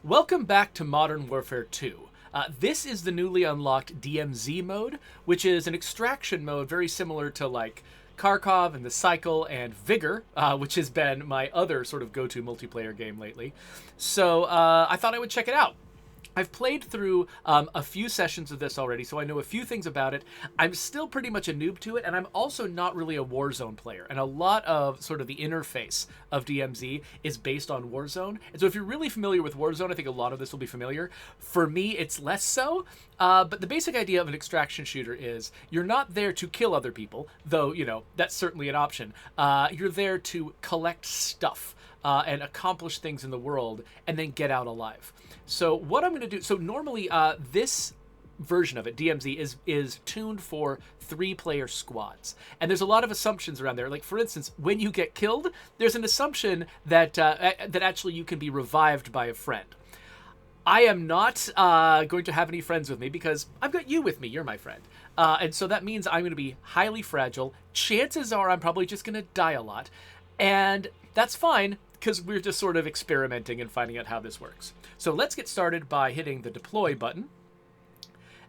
Welcome back to Modern Warfare 2. This is the newly unlocked DMZ mode, which is an extraction mode very similar to like Kharkov and the Cycle and Vigor, which has been my other sort of go-to multiplayer game lately. So I thought I would check it out. I've played through a few sessions of this already, so I know a few things about it. I'm still pretty much a noob to it, and I'm also not really a Warzone player. And a lot of sort of the interface of DMZ is based on Warzone. And so if you're really familiar with Warzone, I think a lot of this will be familiar. For me, it's less so. But the basic idea of an extraction shooter is you're not there to kill other people, though, you know, that's certainly an option. You're there to collect stuff. And accomplish things in the world, and then get out alive. So what I'm going to do... So normally, this version of it, DMZ, is tuned for 3-player squads. And there's a lot of assumptions around there. Like, for instance, when you get killed, there's an assumption that that actually you can be revived by a friend. I am not going to have any friends with me because I've got you with me. You're my friend. And so that means I'm going to be highly fragile. Chances are I'm probably just going to die a lot. And that's fine, because we're just sort of experimenting and finding out how this works. So let's get started by hitting the deploy button.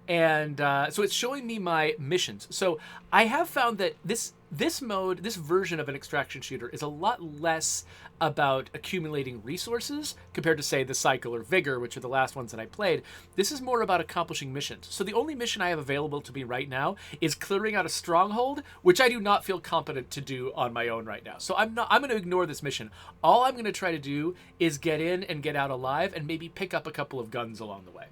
And so it's showing me my missions. So I have found that this mode, this version of an extraction shooter is a lot less about accumulating resources compared to, say, the Cycle or Vigor, which are the last ones that I played. This is more about accomplishing missions. So the only mission I have available to me right now is clearing out a stronghold, which I do not feel competent to do on my own right now. So I'm going to ignore this mission. All I'm going to try to do is get in and get out alive and maybe pick up a couple of guns along the way.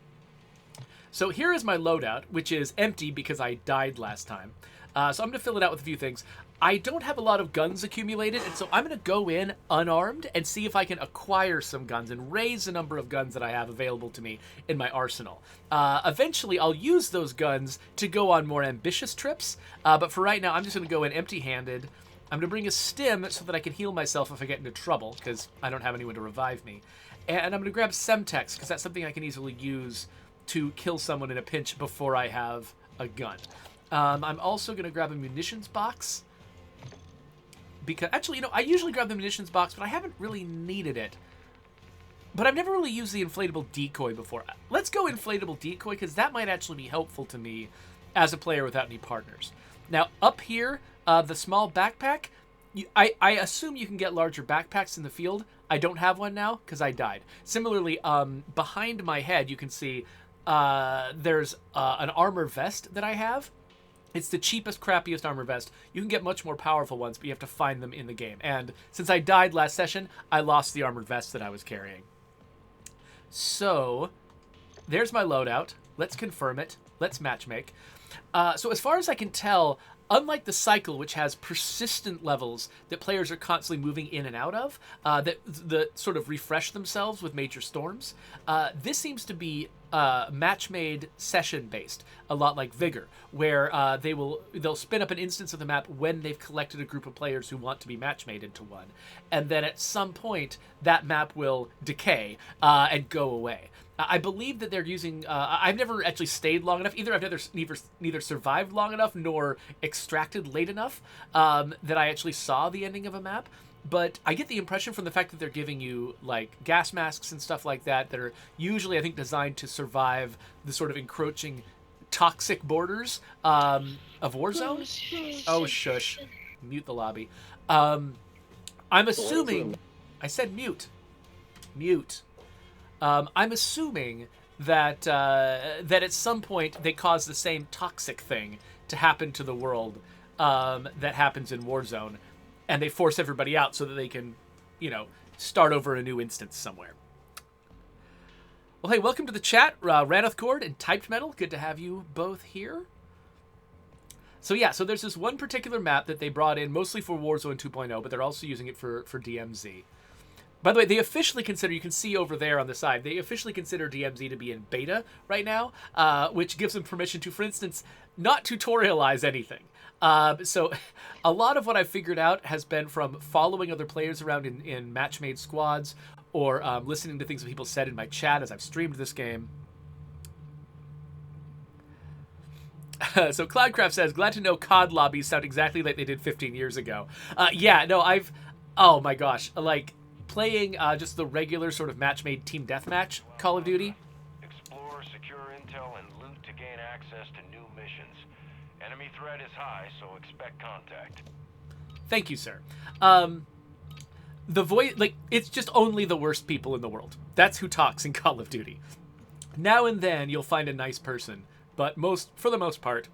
So here is my loadout, which is empty because I died last time. So I'm going to fill it out with a few things. I don't have a lot of guns accumulated, and so I'm going to go in unarmed and see if I can acquire some guns and raise the number of guns that I have available to me in my arsenal. Eventually, I'll use those guns to go on more ambitious trips, but for right now, I'm just going to go in empty-handed. I'm going to bring a stim so that I can heal myself if I get into trouble, because I don't have anyone to revive me. And I'm going to grab Semtex, because that's something I can easily use to kill someone in a pinch before I have a gun. I'm also going to grab a munitions box. Because, actually, you know, I usually grab the munitions box, but I haven't really needed it. But I've never really used the inflatable decoy before. Let's go inflatable decoy, because that might actually be helpful to me as a player without any partners. Now, up here, the small backpack, I assume you can get larger backpacks in the field. I don't have one now, because I died. Similarly, behind my head, you can see there's an armor vest that I have. It's the cheapest, crappiest armor vest. You can get much more powerful ones, but you have to find them in the game. And since I died last session, I lost the armored vest that I was carrying. So, there's my loadout. Let's confirm it. Let's matchmake. So as far as I can tell, unlike the Cycle, which has persistent levels that players are constantly moving in and out of, that sort of refresh themselves with major storms, this seems to be match-made session-based, a lot like Vigor, where they'll spin up an instance of the map when they've collected a group of players who want to be match-made into one, and then at some point that map will decay and go away. I believe that they're using... I've never actually stayed long enough. Either I've neither survived long enough nor extracted late enough that I actually saw the ending of a map. But I get the impression from the fact that they're giving you, like, gas masks and stuff like that are usually, I think, designed to survive the sort of encroaching toxic borders of Warzone. Oh, shush. Mute the lobby. I'm assuming... I said mute. Mute. I'm assuming that that at some point they cause the same toxic thing to happen to the world that happens in Warzone, and they force everybody out so that they can, you know, start over a new instance somewhere. Well, hey, welcome to the chat, Raneth Cord and Typed Metal. Good to have you both here. So yeah, so there's this one particular map that they brought in mostly for Warzone 2.0, but they're also using it for DMZ. By the way, they officially consider, you can see over there on the side, they officially consider DMZ to be in beta right now, which gives them permission to, for instance, not tutorialize anything. So a lot of what I've figured out has been from following other players around in match-made squads or listening to things that people said in my chat as I've streamed this game. So Cloudcraft says, glad to know COD lobbies sound exactly like they did 15 years ago. Yeah, no, oh my gosh, like... playing just the regular sort of match-made team deathmatch Call of Duty. Explore, secure intel, and loot to gain access to new missions. Enemy threat is high, so expect contact. Thank you, sir. The voice, like, it's just only the worst people in the world. That's who talks in Call of Duty. Now and then you'll find a nice person, but for the most part,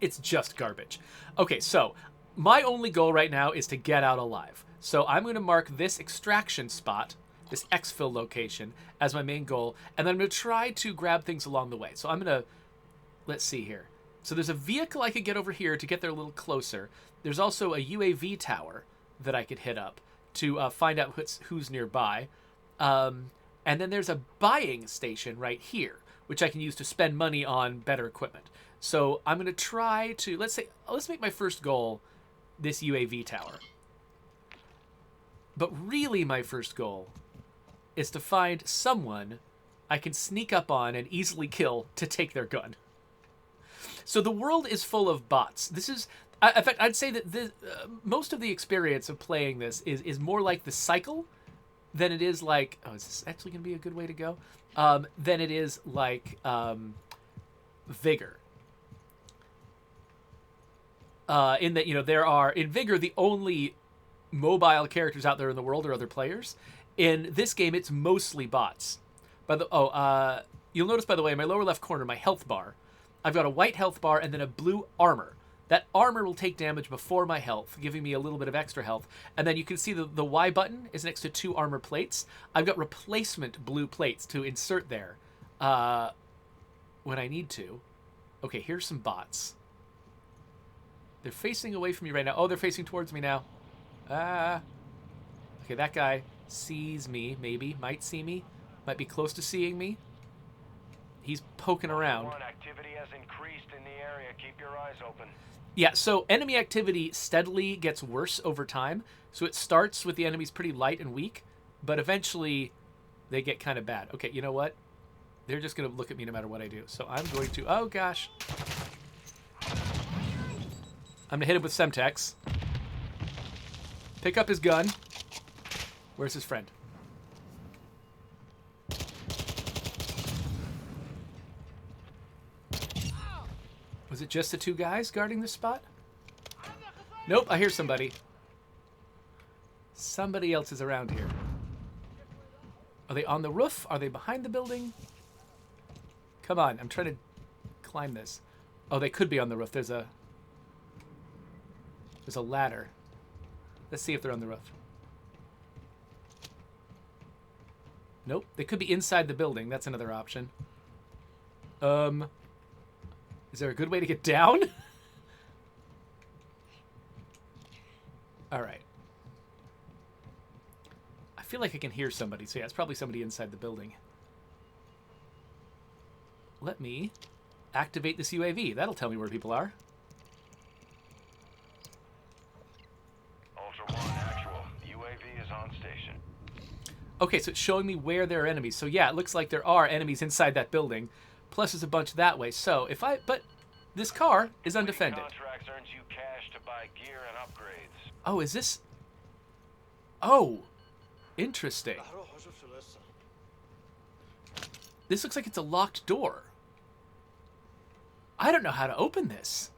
it's just garbage. Okay, so my only goal right now is to get out alive. So I'm going to mark this extraction spot, this exfil location, as my main goal, and then I'm going to try to grab things along the way. So I'm going to, let's see here. So there's a vehicle I could get over here to get there a little closer. There's also a UAV tower that I could hit up to find out who's nearby. And then there's a buying station right here, which I can use to spend money on better equipment. So I'm going to try to, let's make my first goal this UAV tower. But really my first goal is to find someone I can sneak up on and easily kill to take their gun. So the world is full of bots. This is, in fact, I'd say that most of the experience of playing this is more like the cycle than it is like, oh, is this actually going to be a good way to go? Than it is like Vigor. In that, you know, there are, in Vigor, the only mobile characters out there in the world are other players. In this game, it's mostly bots. You'll notice, by the way, in my lower left corner, my health bar, I've got a white health bar and then a blue armor. That armor will take damage before my health, giving me a little bit of extra health. And then you can see the Y button is next to 2 armor plates. I've got replacement blue plates to insert there when I need to. Okay, here's some bots. They're facing away from me right now. Oh, they're facing towards me now. Okay, that guy sees me, maybe. Might see me. Might be close to seeing me. He's poking around. Activity has increased in the area. Keep your eyes open. Yeah, so enemy activity steadily gets worse over time. So it starts with the enemies pretty light and weak, but eventually they get kind of bad. Okay, you know what? They're just going to look at me no matter what I do. So I'm going to... Oh, gosh. I'm going to hit him with Semtex. Pick up his gun. Where's his friend? Was it just the 2 guys guarding this spot? Nope, I hear somebody. Somebody else is around here. Are they on the roof? Are they behind the building? Come on, I'm trying to climb this. Oh, they could be on the roof. There's a ladder. Let's see if they're on the roof. Nope, they could be inside the building. That's another option. Is there a good way to get down? All right. I feel like I can hear somebody. So yeah, it's probably somebody inside the building. Let me activate this UAV. That'll tell me where people are. Ultra One, actual. UAV is on station. Okay, so it's showing me where there are enemies. So yeah, it looks like there are enemies inside that building. Plus there's a bunch that way. So but this car is undefended. Contracts earns you cash to buy gear and upgrades. Oh, is this? Oh, interesting. This looks like it's a locked door. I don't know how to open this.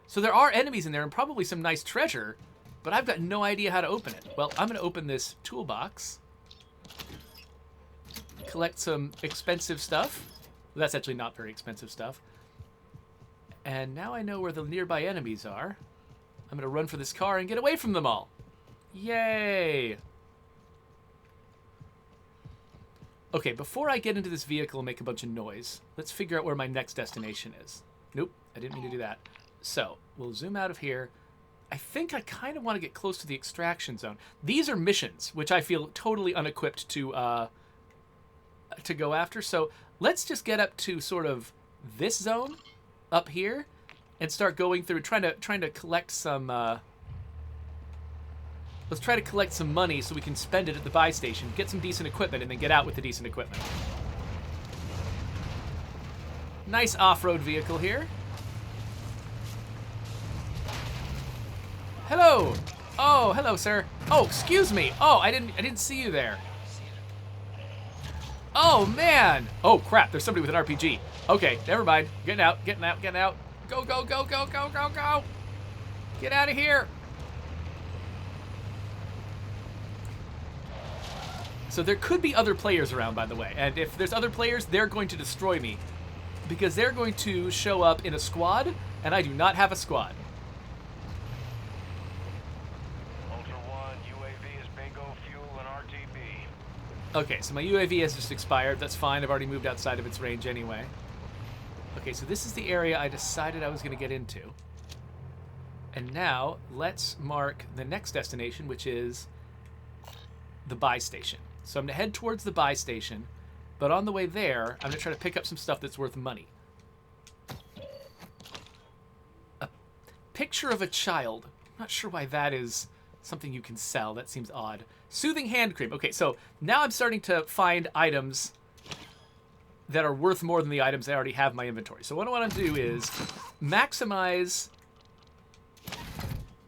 So there are enemies in there and probably some nice treasure, but I've got no idea how to open it. Well, I'm going to open this toolbox. Collect some expensive stuff. Well, that's actually not very expensive stuff. And now I know where the nearby enemies are. I'm going to run for this car and get away from them all. Yay! Okay, before I get into this vehicle and make a bunch of noise, let's figure out where my next destination is. Nope, I didn't mean to do that. So, we'll zoom out of here. I think I kind of want to get close to the extraction zone. These are missions, which I feel totally unequipped to go after. So, let's just get up to sort of this zone up here and start going through, trying to collect some... Let's try to collect some money so we can spend it at the buy station, get some decent equipment, and then get out with the decent equipment. Nice off-road vehicle here. Hello! Oh, hello, sir. Oh, excuse me. Oh, I didn't see you there. Oh, man. Oh, crap. There's somebody with an RPG. Okay, never mind. Getting out, getting out, getting out. Go, go, go, go, go, go, go. Get out of here. So there could be other players around, by the way. And if there's other players, they're going to destroy me. Because they're going to show up in a squad, and I do not have a squad. Ultra One, UAV is bingo, fuel, and RTB. Okay, so my UAV has just expired. That's fine. I've already moved outside of its range anyway. Okay, so this is the area I decided I was going to get into. And now, let's mark the next destination, which is the buy station. So I'm going to head towards the buy station, but on the way there, I'm going to try to pick up some stuff that's worth money. A picture of a child. I'm not sure why that is something you can sell. That seems odd. Soothing hand cream. Okay, so now I'm starting to find items that are worth more than the items I already have in my inventory. So what I want to do is maximize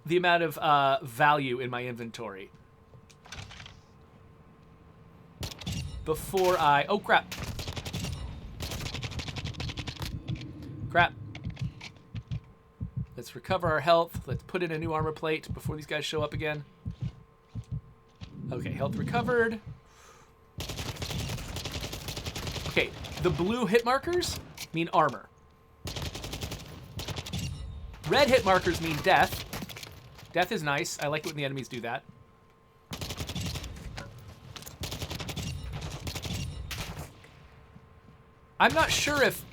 the amount of value in my inventory before I... Oh, crap. Crap. Let's recover our health. Let's put in a new armor plate before these guys show up again. Okay, health recovered. Okay, the blue hit markers mean armor. Red hit markers mean death. Death is nice. I like it when the enemies do that. I'm not sure if,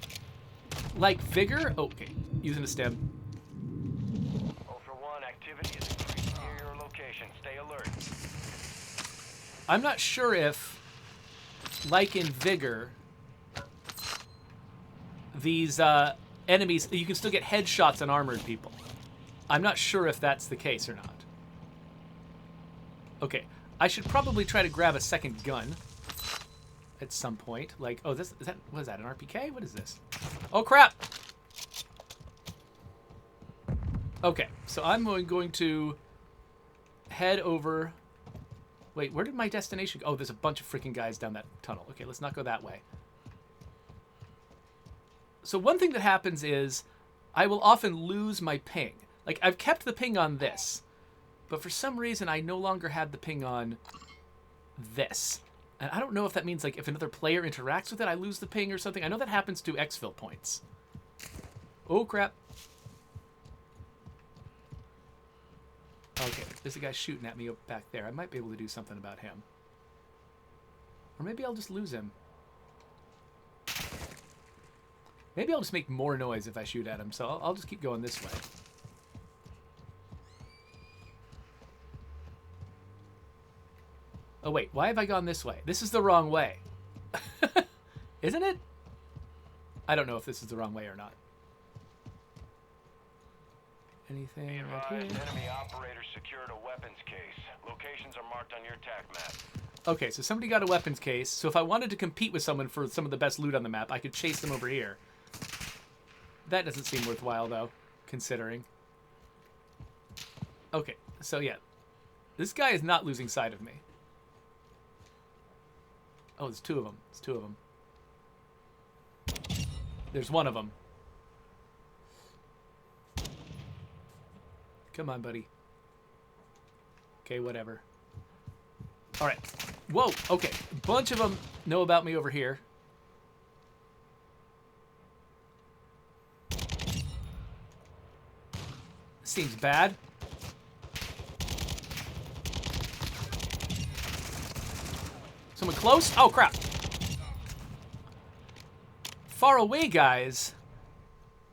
like Vigor... Oh, okay, using a stem. Ultra One, activity is increasing near your location. Stay alert. I'm not sure if, like in Vigor, these enemies, you can still get headshots on armored people. I'm not sure if that's the case or not. Okay, I should probably try to grab a second gun at some point. Like, oh, this is that. What is that? An RPK? What is this? Oh crap! Okay, so I'm going to head over. Wait, where did my destination go? Oh, there's a bunch of freaking guys down that tunnel. Okay, let's not go that way. So one thing that happens is I will often lose my ping. Like, I've kept the ping on this, but for some reason I no longer have the ping on this. And I don't know if that means, like, if another player interacts with it, I lose the ping or something. I know that happens to exfil points. Oh, crap. Okay, there's a guy shooting at me back there. I might be able to do something about him. Or maybe I'll just lose him. Maybe I'll just make more noise if I shoot at him, so I'll just keep going this way. Oh, wait, why have I gone this way? This is the wrong way. Isn't it? I don't know if this is the wrong way or not. Anything right here? Enemy operators secured a weapons case. Locations are marked on your TAC map. Okay, so somebody got a weapons case. So if I wanted to compete with someone for some of the best loot on the map, I could chase them over here. That doesn't seem worthwhile, though, considering. Okay, so yeah. This guy is not losing sight of me. Oh, there's two of them. There's two of them. There's one of them. Come on, buddy. Okay, whatever. All right. Whoa, okay. A bunch of them know about me over here. Seems bad. Someone close? Oh, crap. Far away guys,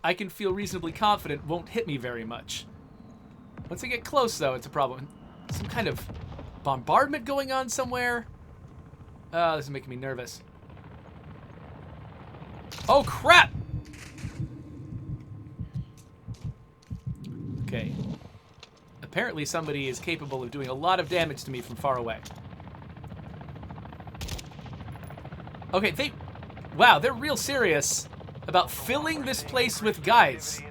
I can feel reasonably confident won't hit me very much. Once I get close, though, it's a problem. Some kind of bombardment going on somewhere. Oh, this is making me nervous. Oh, crap! Okay. Apparently somebody is capable of doing a lot of damage to me from far away. Okay, wow, they're real serious about filling this place with guys.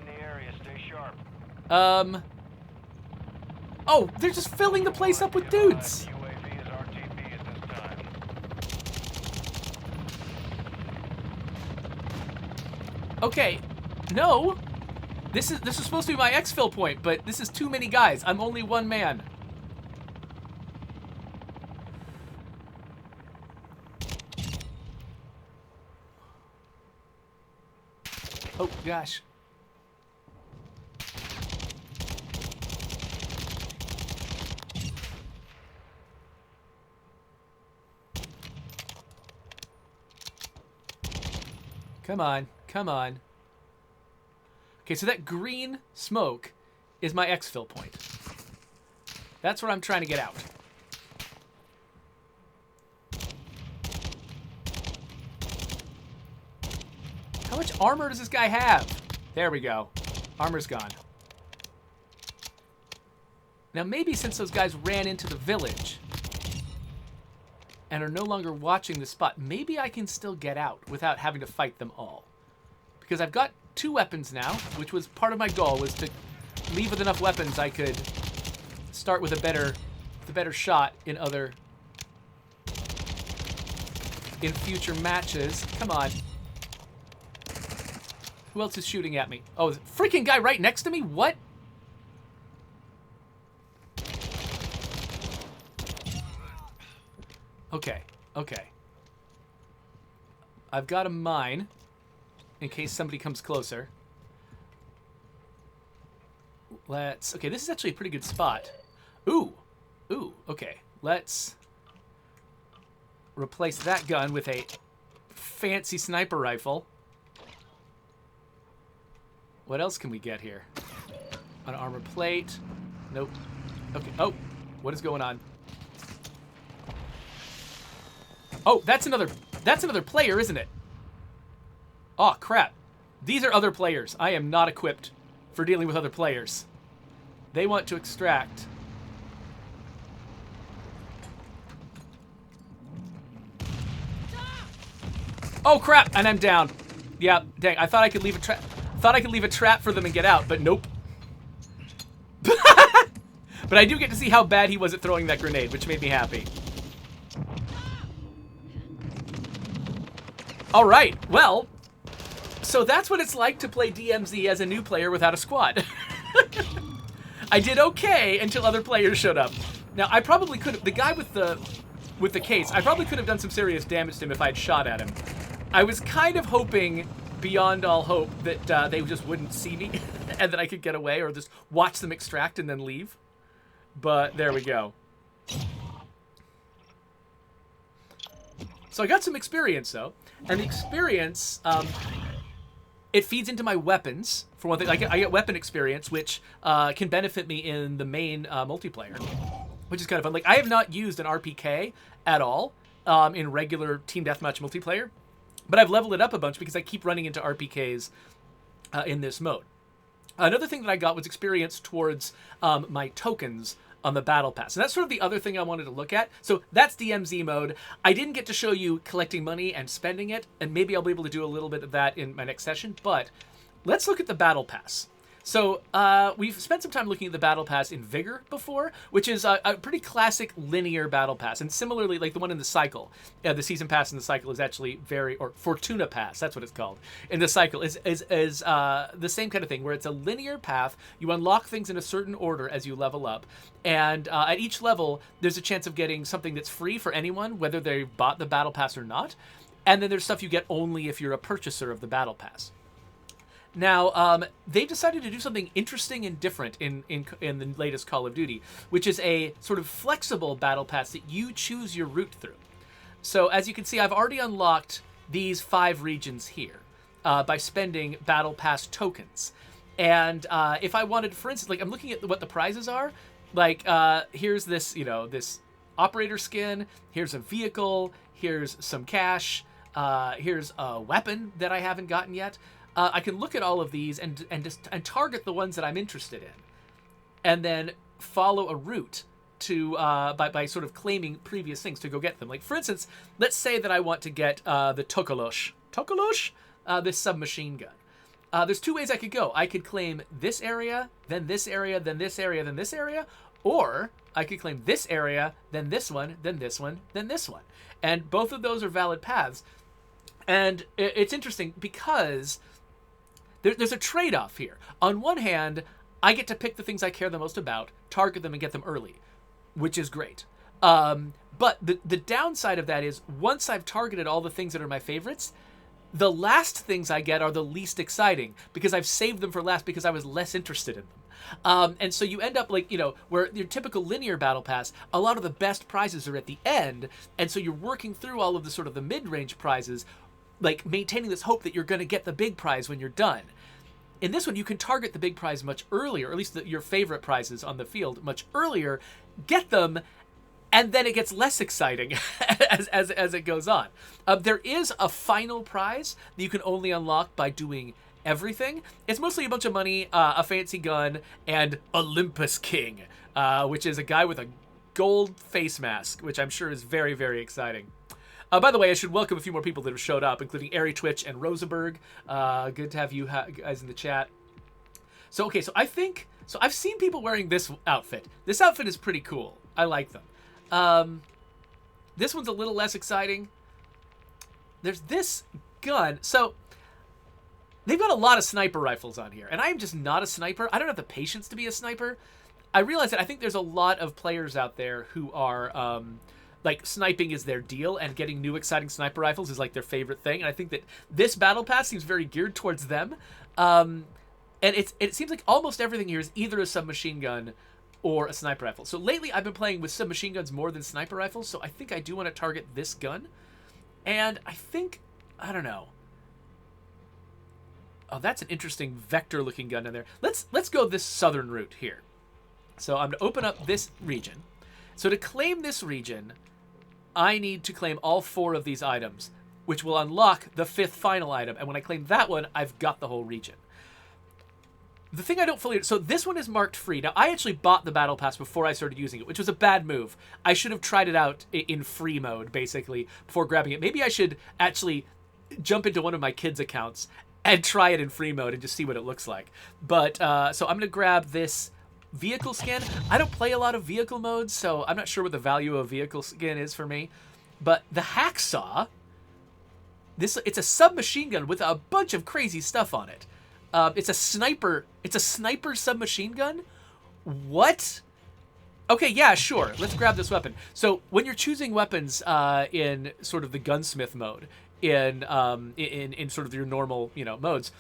Oh, they're just filling the place up with dudes. UAV is RTB at this time. Okay, no. This is supposed to be my exfil point, but this is too many guys. I'm only one man. Oh gosh. Come on, come on. Okay, so that green smoke is my exfil point. That's where I'm trying to get out. How much armor does this guy have? There we go. Armor's gone. Now maybe since those guys ran into the village and are no longer watching the spot, maybe I can still get out without having to fight them all. Because I've got 2 weapons now, which was part of my goal, was to leave with enough weapons I could start with a better shot in future matches. Come on. Who else is shooting at me? Oh, freaking guy right next to me? What? Okay, okay. I've got a mine in case somebody comes closer. Okay, this is actually a pretty good spot. Ooh, okay. Let's replace that gun with a fancy sniper rifle. What else can we get here? An armor plate. Nope. Okay, oh, what is going on? Oh, that's another player, isn't it? Oh, crap. These are other players. I am not equipped for dealing with other players. They want to extract. Oh, crap, and I'm down. Yeah, dang, I thought I could leave a trap. Thought I could leave a trap for them and get out, but nope. But I do get to see how bad he was at throwing that grenade, which made me happy. All right, well, so that's what it's like to play DMZ as a new player without a squad. I did okay until other players showed up. Now, I probably could have, the guy with the case, I probably could have done some serious damage to him if I had shot at him. I was kind of hoping, beyond all hope, that they just wouldn't see me and that I could get away or just watch them extract and then leave. But there we go. So I got some experience, though. And the experience, it feeds into my weapons. For one thing, I get weapon experience, which can benefit me in the main multiplayer, which is kind of fun. Like, I have not used an RPK at all in regular Team Deathmatch multiplayer, but I've leveled it up a bunch because I keep running into RPKs in this mode. Another thing that I got was experience towards my tokens on the battle pass. And that's sort of the other thing I wanted to look at. So that's DMZ mode. I didn't get to show you collecting money and spending it, and maybe I'll be able to do a little bit of that in my next session, but let's look at the battle pass. So we've spent some time looking at the battle pass in Vigor before, which is a pretty classic linear battle pass. And similarly, like the one in the cycle, the season pass in the cycle is actually or Fortuna Pass, that's what it's called. In the cycle is the same kind of thing, where it's a linear path. You unlock things in a certain order as you level up. And at each level, there's a chance of getting something that's free for anyone, whether they've bought the battle pass or not. And then there's stuff you get only if you're a purchaser of the battle pass. Now, they've decided to do something interesting and different in the latest Call of Duty, which is a sort of flexible battle pass that you choose your route through. So, as you can see, I've already unlocked these 5 regions here by spending battle pass tokens. And if I wanted, for instance, like I'm looking at what the prizes are, like here's this, this operator skin, here's a vehicle, here's some cash, here's a weapon that I haven't gotten yet. I can look at all of these and target the ones that I'm interested in, and then follow a route to by sort of claiming previous things to go get them. Like, for instance, let's say that I want to get the Tokolosh, this submachine gun. There's 2 ways I could go. I could claim this area, then this area, then this area, then this area, Or I could claim this area, then this one, then this one, then this one. And both of those are valid paths. And it's interesting because there's a trade-off here. On one hand, I get to pick the things I care the most about, target them, and get them early, which is great. But the downside of that is once I've targeted all the things that are my favorites, the last things I get are the least exciting because I've saved them for last because I was less interested in them. And so you end up like, where your typical linear battle pass, a lot of the best prizes are at the end. And so you're working through all of the sort of the mid-range prizes, like maintaining this hope that you're going to get the big prize when you're done. In this one, you can target the big prize much earlier, or at least your favorite prizes on the field much earlier, get them, and then it gets less exciting as it goes on. There is a final prize that you can only unlock by doing everything. It's mostly a bunch of money, a fancy gun, and Olympus King, which is a guy with a gold face mask, which I'm sure is very, very exciting. By the way, I should welcome a few more people that have showed up, including Airy Twitch and Rosenberg. Good to have you guys in the chat. So, okay, so I've seen people wearing this outfit. This outfit is pretty cool. I like them. This one's a little less exciting. There's this gun. So they've got a lot of sniper rifles on here, and I am just not a sniper. I don't have the patience to be a sniper. I realize that I think there's a lot of players out there who are, like, sniping is their deal, and getting new exciting sniper rifles is like their favorite thing. And I think that this battle pass seems very geared towards them. And it seems like almost everything here is either a submachine gun or a sniper rifle. So lately I've been playing with submachine guns more than sniper rifles, so I think I do want to target this gun. And I don't know. Oh, that's an interesting vector-looking gun in there. Let's go this southern route here. So I'm going to open up this region. So to claim this region, I need to claim all 4 of these items, which will unlock the 5th final item. And when I claim that one, I've got the whole region. The thing I don't fully... So this one is marked free. Now, I actually bought the battle pass before I started using it, which was a bad move. I should have tried it out in free mode, basically, before grabbing it. Maybe I should actually jump into one of my kids' accounts and try it in free mode and just see what it looks like. But, so I'm going to grab this vehicle skin. I don't play a lot of vehicle modes, so I'm not sure what the value of vehicle skin is for me. But the hacksaw, it's a submachine gun with a bunch of crazy stuff on it. It's a sniper submachine gun? What? Okay, yeah, sure. Let's grab this weapon. So when you're choosing weapons in sort of the gunsmith mode, in sort of your normal, modes,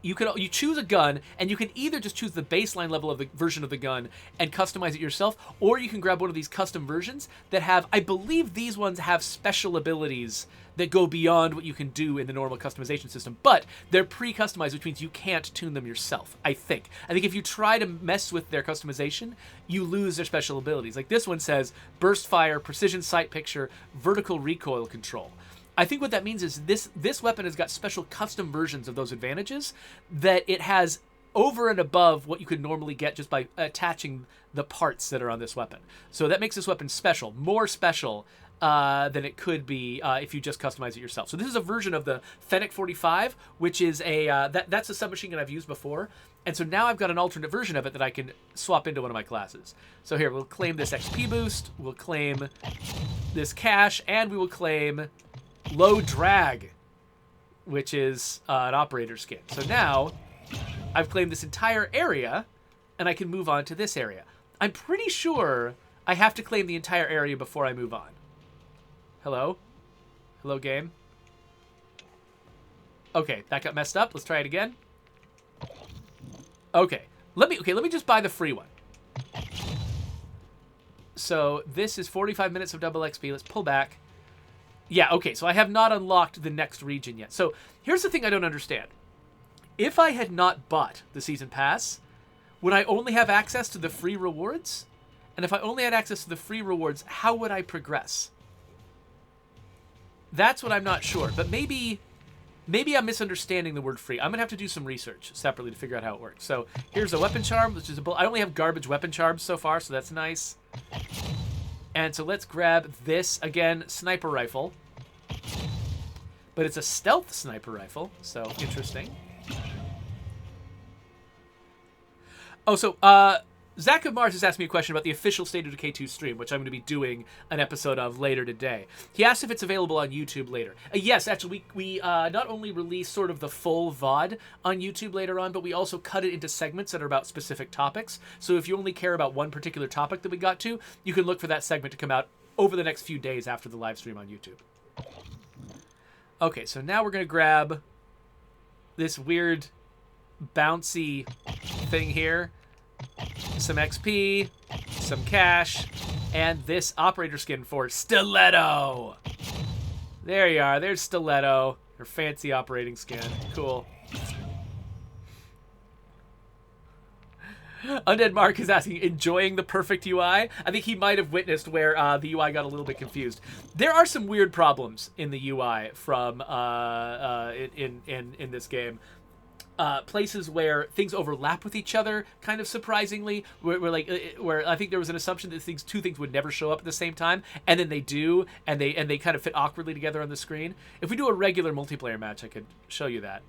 you choose a gun, and you can either just choose the baseline level of the version of the gun and customize it yourself, or you can grab one of these custom versions that have, I believe these ones have special abilities that go beyond what you can do in the normal customization system, but they're pre-customized, which means you can't tune them yourself, I think. I think if you try to mess with their customization, you lose their special abilities. Like this one says, burst fire, precision sight picture, vertical recoil control. I think what that means is this weapon has got special custom versions of those advantages that it has over and above what you could normally get just by attaching the parts that are on this weapon. So that makes this weapon special, more special than it could be if you just customize it yourself. So this is a version of the Fennec 45, which is that's a submachine gun I've used before. And so now I've got an alternate version of it that I can swap into one of my classes. So here, we'll claim this XP boost, we'll claim this cash, and we will claim low drag, which is an operator skin. So now I've claimed this entire area, and I can move on to this area. I'm pretty sure I have to claim the entire area before I move on. Hello? Hello, game? Okay, that got messed up. Let's try it again. Okay, let me just buy the free one. So this is 45 minutes of double XP. Let's pull back. Yeah, okay, so I have not unlocked the next region yet. So here's the thing I don't understand. If I had not bought the season pass, would I only have access to the free rewards? And if I only had access to the free rewards, how would I progress? That's what I'm not sure. But maybe I'm misunderstanding the word free. I'm going to have to do some research separately to figure out how it works. So here's a weapon charm, which is I only have garbage weapon charms so far, so that's nice. And so let's grab this, again, sniper rifle. But it's a stealth sniper rifle, so interesting. Oh, so Zach of Mars has asked me a question about the official State of Decay 2 stream, which I'm going to be doing an episode of later today. He asked if it's available on YouTube later. Yes, actually, we not only release sort of the full VOD on YouTube later on, but we also cut it into segments that are about specific topics. So if you only care about one particular topic that we got to, you can look for that segment to come out over the next few days after the live stream on YouTube. Okay, so now we're going to grab this weird bouncy thing here. Some XP, some cash, and this operator skin for Stiletto. There you are. There's Stiletto. Her fancy operating skin. Cool. Undead Mark is asking, enjoying the perfect UI? I think he might have witnessed where the UI got a little bit confused. There are some weird problems in the UI from in this game. Places where things overlap with each other, kind of surprisingly, where I think there was an assumption that two things would never show up at the same time, and then they do, and they kind of fit awkwardly together on the screen. If we do a regular multiplayer match, I could show you that.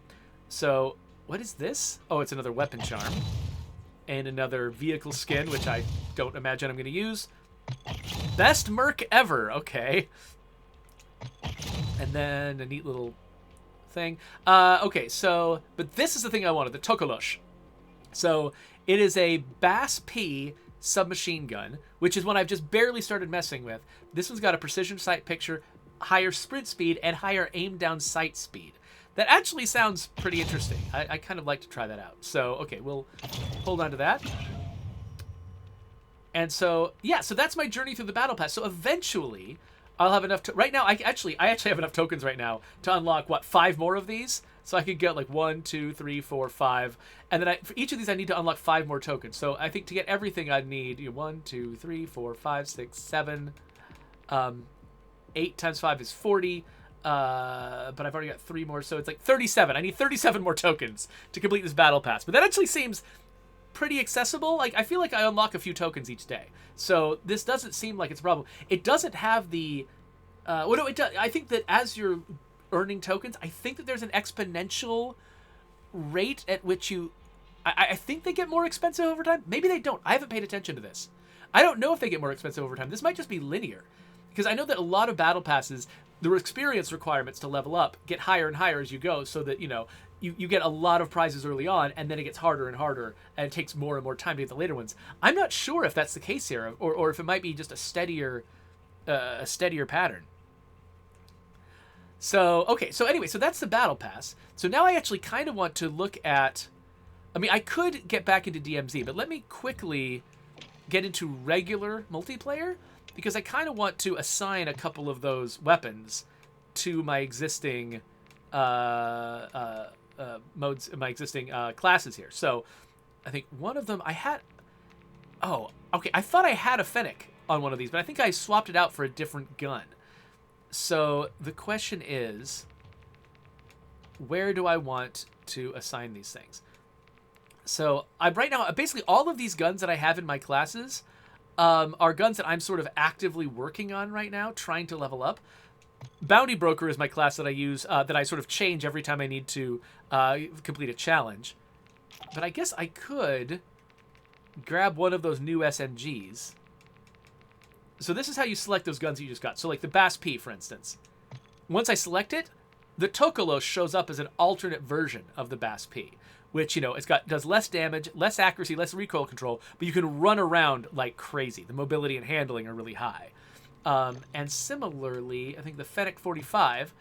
So, what is this? Oh, it's another weapon charm. And another vehicle skin, which I don't imagine I'm going to use. Best Merc ever. Okay. And then a neat little thing. Okay, so, but this is the thing I wanted, the Tokolosh. So, it is a Bass P submachine gun, which is one I've just barely started messing with. This one's got a precision sight picture, higher sprint speed, and higher aim down sight speed. That actually sounds pretty interesting. I kind of like to try that out. So, okay, we'll hold on to that. And so, yeah, so that's my journey through the battle pass. So eventually, I'll have enough right now. I actually have enough tokens right now to unlock, what, 5 more of these? So I could get like 1, 2, 3, 4, 5. And then for each of these, I need to unlock 5 more tokens. So I think to get everything, I'd need 1, 2, 3, 4, 5, 6, 7. 8 times 5 is 40. But I've already got 3 more, so it's like 37. I need 37 more tokens to complete this battle pass. But that actually seems pretty accessible. Like, I feel like I unlock a few tokens each day. So this doesn't seem like it's a problem. It doesn't have the... well, no, it does. I think that as you're earning tokens, I think that there's an exponential rate at which you... I think they get more expensive over time. Maybe they don't. I haven't paid attention to this. I don't know if they get more expensive over time. This might just be linear. Because I know that a lot of battle passes... the experience requirements to level up get higher and higher as you go, so that, you get a lot of prizes early on, and then it gets harder and harder, and it takes more and more time to get the later ones. I'm not sure if that's the case here, or if it might be just a steadier pattern. So, okay, so anyway, so that's the battle pass. So now I actually kind of want to look at... I mean, I could get back into DMZ, but let me quickly get into regular multiplayer, because I kind of want to assign a couple of those weapons to my existing modes, my existing classes here. So I think one of them I had... Oh, okay. I thought I had a Fennec on one of these, but I think I swapped it out for a different gun. So the question is, where do I want to assign these things? So right now, basically all of these guns that I have in my classes are guns that I'm sort of actively working on right now, trying to level up. Bounty Broker is my class that I use, that I sort of change every time I need to complete a challenge. But I guess I could grab one of those new SMGs. So this is how you select those guns that you just got. So like the Bass P, for instance. Once I select it, the Tokolos shows up as an alternate version of the Bass P, which, does less damage, less accuracy, less recoil control, but you can run around like crazy. The mobility and handling are really high. And similarly, I think the Fennec 45,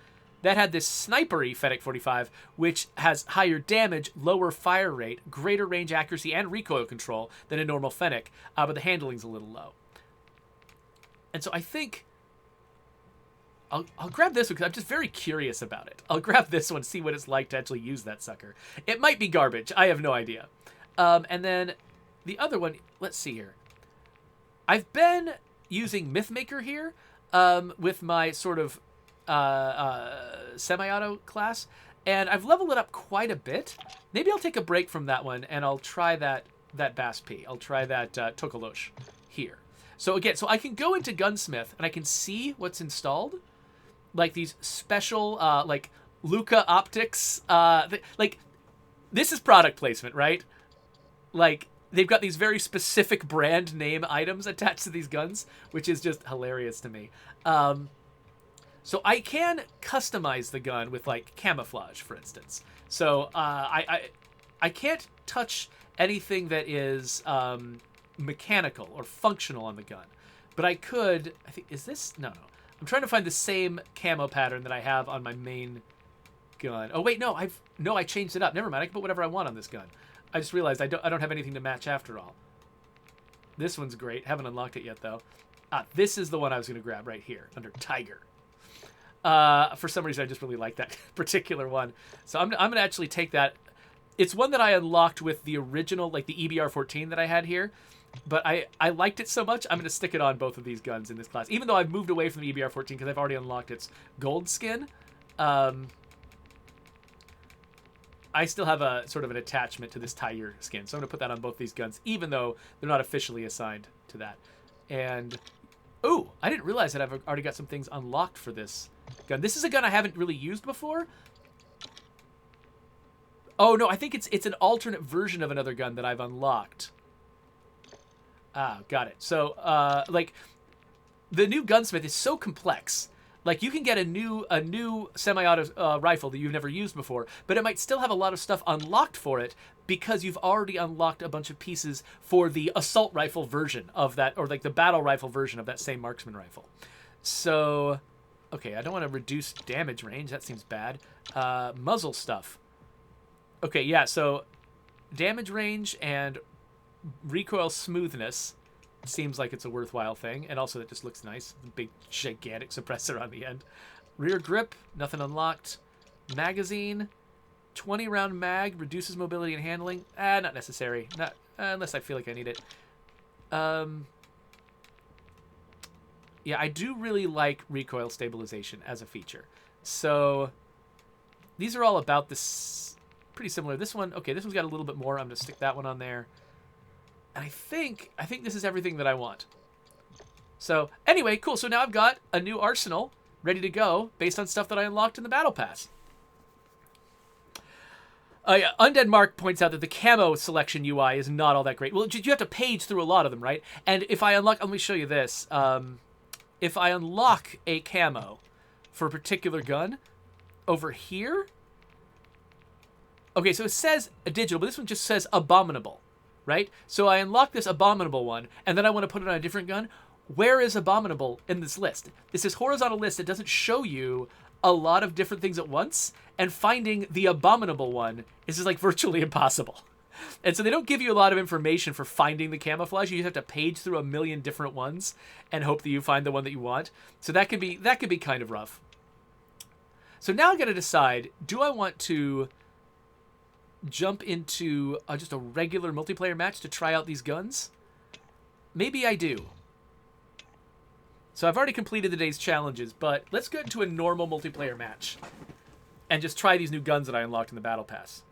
that had this snipery Fennec 45, which has higher damage, lower fire rate, greater range accuracy, and recoil control than a normal Fennec, but the handling's a little low. And so I think I'll grab this one because I'm just very curious about it. I'll grab this one, see what it's like to actually use that sucker. It might be garbage. I have no idea. And then the other one, let's see here. I've been using Mythmaker here with my sort of semi-auto class, and I've leveled it up quite a bit. Maybe I'll take a break from that one, and I'll try that Bass P. I'll try that Tokolosh here. So again, so I can go into Gunsmith, and I can see what's installed. Like these special, like, Luca optics. Like, this is product placement, right? Like, they've got these very specific brand name items attached to these guns, which is just hilarious to me. So I can customize the gun with like camouflage, for instance. So I can't touch anything that is mechanical or functional on the gun, but I could. I think is this no. I'm trying to find the same camo pattern that I have on my main gun. Oh wait, no, I changed it up. Never mind. I can put whatever I want on this gun. I just realized I don't have anything to match after all. This one's great. Haven't unlocked it yet though. This is the one I was going to grab right here under Tiger. For some reason, I just really like that particular one. So I'm going to actually take that. It's one that I unlocked with the original, like the EBR-14 that I had here. But I liked it so much, I'm going to stick it on both of these guns in this class. Even though I've moved away from the EBR-14 because I've already unlocked its gold skin. I still have a sort of an attachment to this Tiger skin. So I'm going to put that on both these guns, even though they're not officially assigned to that. And, ooh, I didn't realize that I've already got some things unlocked for this gun. This is a gun I haven't really used before. Oh, no, I think it's an alternate version of another gun that I've unlocked. Ah, got it. So, like, the new gunsmith is so complex. Like, you can get a new semi-auto rifle that you've never used before, but it might still have a lot of stuff unlocked for it because you've already unlocked a bunch of pieces for the assault rifle version of that, or like the battle rifle version of that same marksman rifle. So, okay, I don't want to reduce damage range. That seems bad. Muzzle stuff. Okay, yeah, so damage range and recoil smoothness seems like it's a worthwhile thing, and also it just looks nice. Big, gigantic suppressor on the end. Rear grip, nothing unlocked. Magazine, 20-round mag, reduces mobility and handling. Not necessary. Not unless I feel like I need it. Yeah, I do really like recoil stabilization as a feature. So these are all about this. Pretty similar. This one, okay, this one's got a little bit more. I'm going to stick that one on there. And I think this is everything that I want. So anyway, cool. So now I've got a new arsenal ready to go based on stuff that I unlocked in the battle pass. Yeah, Undead Mark points out that the camo selection UI is not all that great. Well, you have to page through a lot of them, right? And if I unlock, let me show you this. If I unlock a camo for a particular gun over here, okay, so it says a digital, but this one just says abominable, right? So I unlock this abominable one, and then I want to put it on a different gun. Where is abominable in this list? This is horizontal list. It doesn't show you a lot of different things at once, and finding the abominable one is just like virtually impossible. And so they don't give you a lot of information for finding the camouflage. You just have to page through a million different ones and hope that you find the one that you want. So that could be kind of rough. So now I got to decide, do I want to jump into just a regular multiplayer match to try out these guns? Maybe I do. So I've already completed the day's challenges, but let's get into a normal multiplayer match and just try these new guns that I unlocked in the battle pass.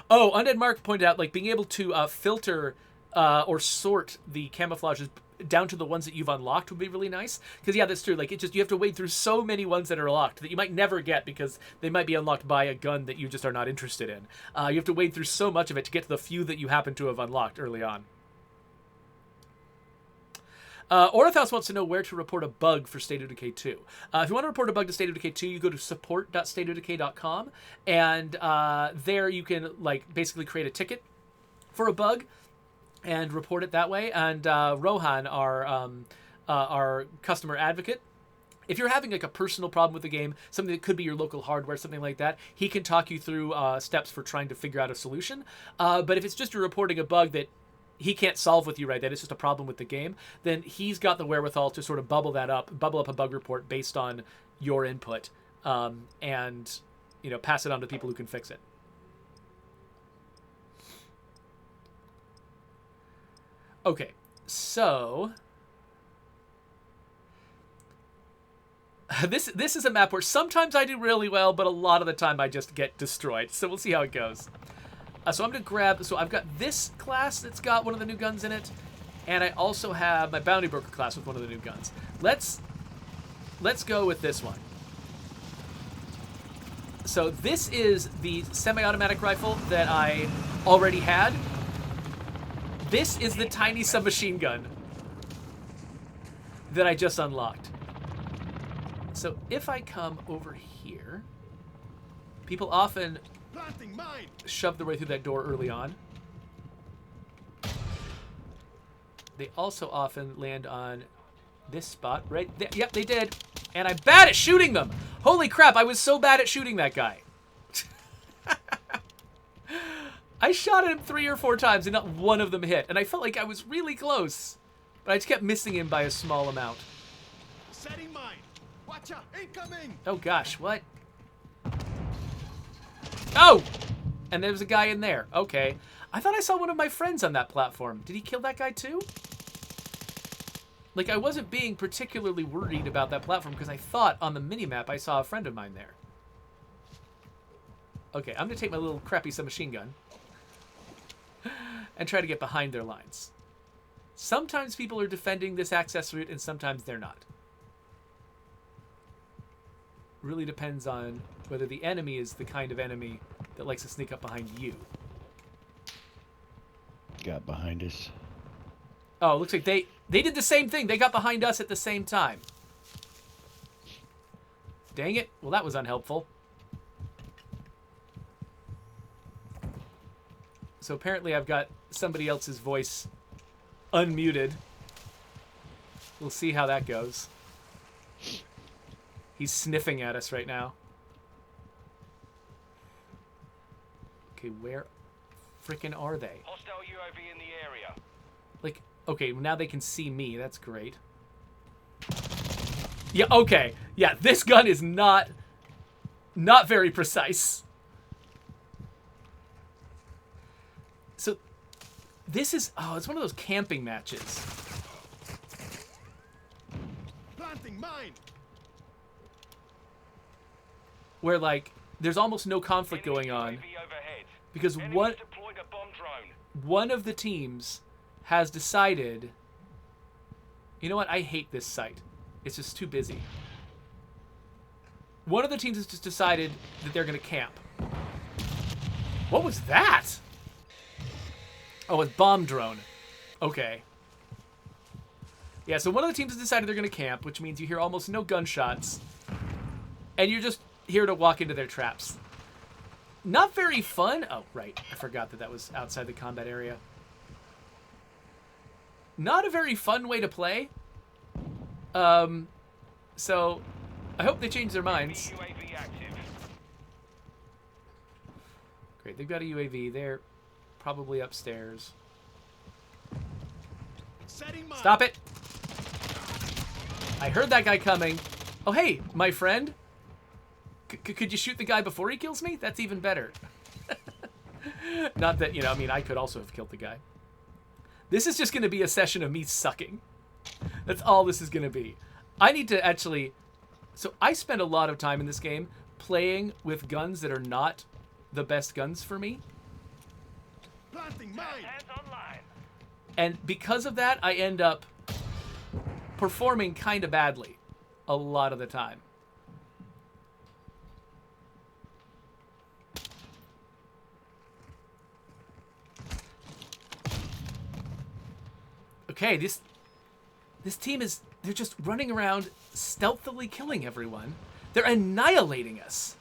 Oh, Undead Mark pointed out, like, being able to filter or sort the camouflages down to the ones that you've unlocked would be really nice. Because, yeah, that's true. Like, you have to wade through so many ones that are locked that you might never get because they might be unlocked by a gun that you just are not interested in. You have to wade through so much of it to get to the few that you happen to have unlocked early on. Orthos wants to know where to report a bug for State of Decay 2. If you want to report a bug to State of Decay 2, you go to support.stateofdecay.com, and there you can, like, basically create a ticket for a bug and report it that way. And Rohan, our customer advocate, if you're having like a personal problem with the game, something that could be your local hardware, something like that, he can talk you through steps for trying to figure out a solution. But if it's just you're reporting a bug that he can't solve with you right then, it's just a problem with the game, then he's got the wherewithal to sort of bubble up a bug report based on your input, and, you know, pass it on to people who can fix it. Okay, so this is a map where sometimes I do really well, but a lot of the time I just get destroyed. So we'll see how it goes. So I'm going to grab... So I've got this class that's got one of the new guns in it. And I also have my Bounty Broker class with one of the new guns. Let's go with this one. So this is the semi-automatic rifle that I already had. This is the tiny submachine gun that I just unlocked. So if I come over here, people often shove their way through that door early on. They also often land on this spot right there. Yep, they did. And I'm bad at shooting them. Holy crap, I was so bad at shooting that guy. I shot at him 3 or 4 times and not one of them hit. And I felt like I was really close. But I just kept missing him by a small amount. Setting mine. Watch out, incoming. Oh gosh, what? Oh! And there was a guy in there. Okay. I thought I saw one of my friends on that platform. Did he kill that guy too? Like, I wasn't being particularly worried about that platform because I thought on the minimap I saw a friend of mine there. Okay, I'm going to take my little crappy submachine gun and try to get behind their lines. Sometimes people are defending this access route and sometimes they're not. Really depends on whether the enemy is the kind of enemy that likes to sneak up behind you. Got behind us. Oh, looks like they did the same thing. They got behind us at the same time. Dang it. Well, that was unhelpful. So apparently I've got somebody else's voice unmuted. We'll see how that goes. He's sniffing at us right now. Okay, where frickin' are they? Hostile UAV in the area. Like, okay, now they can see me. That's great. Yeah, okay. Yeah, this gun is not very precise. So, this is... Oh, it's one of those camping matches. Planting mine. Where, like, there's almost no conflict going on. Because one of the teams has decided, you know what, I hate this site. It's just too busy. One of the teams has just decided that they're going to camp. What was that? Oh, it's bomb drone. Okay. Yeah, so one of the teams has decided they're going to camp, which means you hear almost no gunshots. And you're just here to walk into their traps. Not very fun. Oh, right. I forgot that was outside the combat area. Not a very fun way to play. So I hope they change their minds. Great, they've got a UAV. They're probably upstairs. Stop it! I heard that guy coming. Oh, hey, my friend. Could you shoot the guy before he kills me? That's even better. Not that, you know, I mean, I could also have killed the guy. This is just going to be a session of me sucking. That's all this is going to be. I need to actually... So I spend a lot of time in this game playing with guns that are not the best guns for me. Planting mine. And because of that, I end up performing kind of badly a lot of the time. Okay, this team is... They're just running around stealthily killing everyone. They're annihilating us.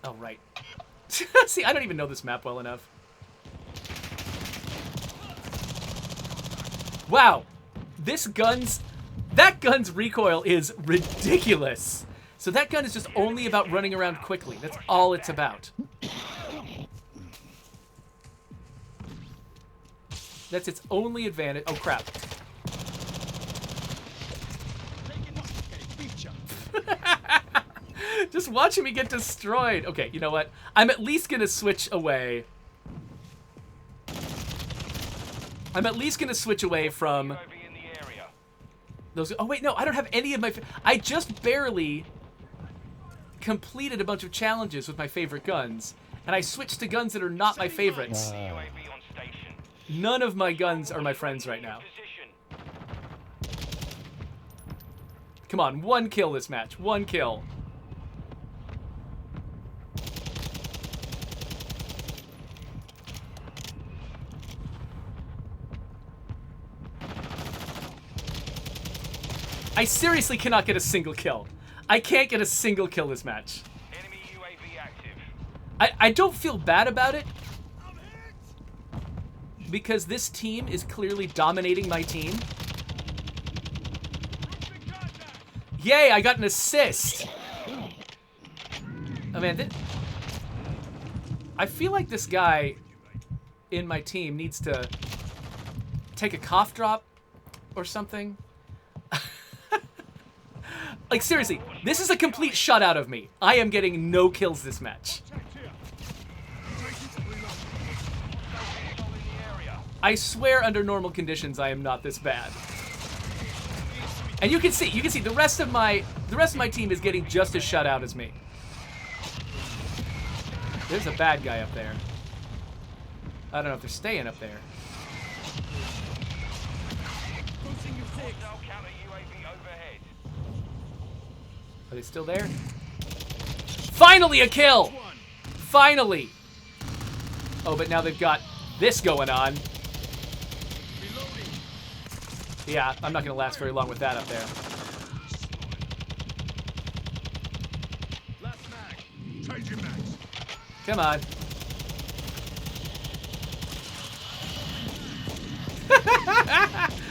Oh, right. See, I don't even know this map well enough. Wow. That gun's recoil is ridiculous. So that gun is just only about running around quickly. That's all it's about. That's its only advantage. Oh, crap. Just watching me get destroyed. Okay, you know what? I'm at least going to switch away. I'm at least going to switch away from those. Oh, wait, no. I don't have any of my... I just barely completed a bunch of challenges with my favorite guns. And I switched to guns that are not my favorites. None of my guns are my friends right now. Come on, one kill this match. One kill. I seriously cannot get a single kill. I can't get a single kill this match. Enemy UAV active. I don't feel bad about it, because this team is clearly dominating my team. Yay, I got an assist. Oh man, I feel like this guy in my team needs to take a cough drop or something. Like, seriously, this is a complete shutout of me. I am getting no kills this match. I swear under normal conditions I am not this bad. And you can see the rest of my team is getting just as shut out as me. There's a bad guy up there. I don't know if they're staying up there. Are they still there? Finally a kill! Finally! Oh, but now they've got this going on. Yeah, I'm not gonna last very long with that up there. Come on.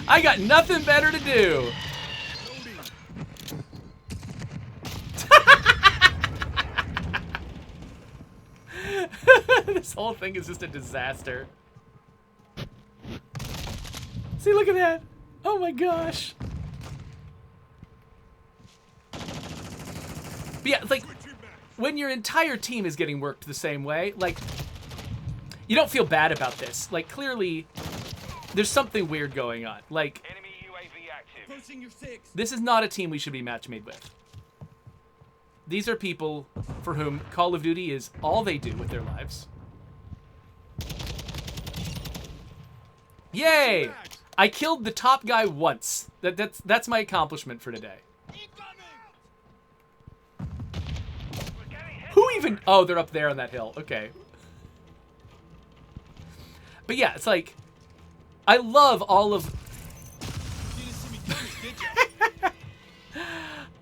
I got nothing better to do. This whole thing is just a disaster. See, look at that. Oh my gosh. But yeah, like, when your entire team is getting worked the same way, like, you don't feel bad about this. Like, clearly, there's something weird going on. Like, Enemy UAV active. this is not a team we should be match made with. These are people for whom Call of Duty is all they do with their lives. Yay! I killed the top guy once. That's my accomplishment for today. Who even... Oh, they're up there on that hill. Okay. But yeah, it's like... I love all of...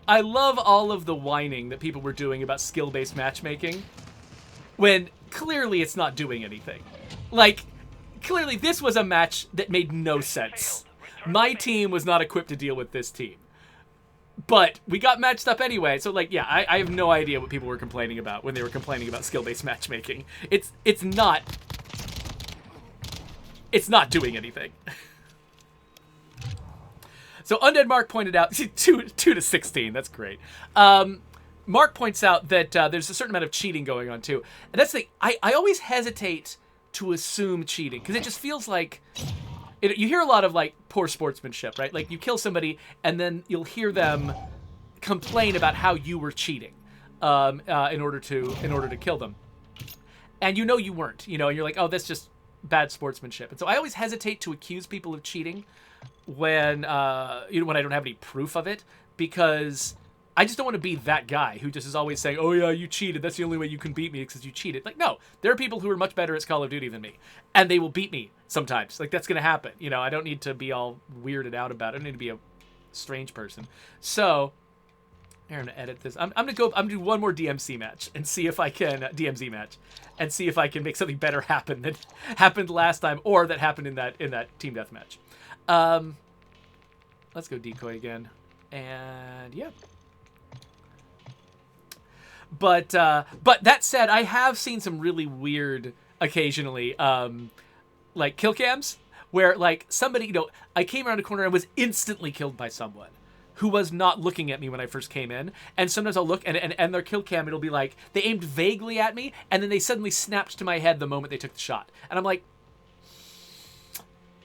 I love all of the whining that people were doing about skill-based matchmaking, when clearly it's not doing anything. Like, clearly this was a match that made no sense. My team was not equipped to deal with this team. But we got matched up anyway, so like, yeah, I have no idea what people were complaining about when they were complaining about skill-based matchmaking. It's not doing anything. So Undead Mark pointed out, 2 to 16, that's great. Mark points out that there's a certain amount of cheating going on too. And that's the thing, I always hesitate to assume cheating, because it just feels like, you hear a lot of like poor sportsmanship, right? Like you kill somebody and then you'll hear them complain about how you were cheating in order to kill them. And you know you weren't, and you're like, oh, that's just bad sportsmanship. And so I always hesitate to accuse people of cheating when when I don't have any proof of it, because I just don't want to be that guy who just is always saying, oh yeah, you cheated, that's the only way you can beat me because you cheated. Like, no, there are people who are much better at Call of Duty than me, and they will beat me sometimes. Like, that's gonna happen. I don't need to be all weirded out about it. I don't need to be a strange person. So here, I'm gonna edit this. I'm gonna do one more DMC match and see if I can DMZ match and see if I can make something better happen than happened last time, or that happened in that team deathmatch. Let's go decoy again, and yeah. But that said, I have seen some really weird occasionally, like kill cams where like somebody, I came around a corner and was instantly killed by someone who was not looking at me when I first came in. And sometimes I'll look and their kill cam, it'll be like they aimed vaguely at me and then they suddenly snapped to my head the moment they took the shot. And I'm like,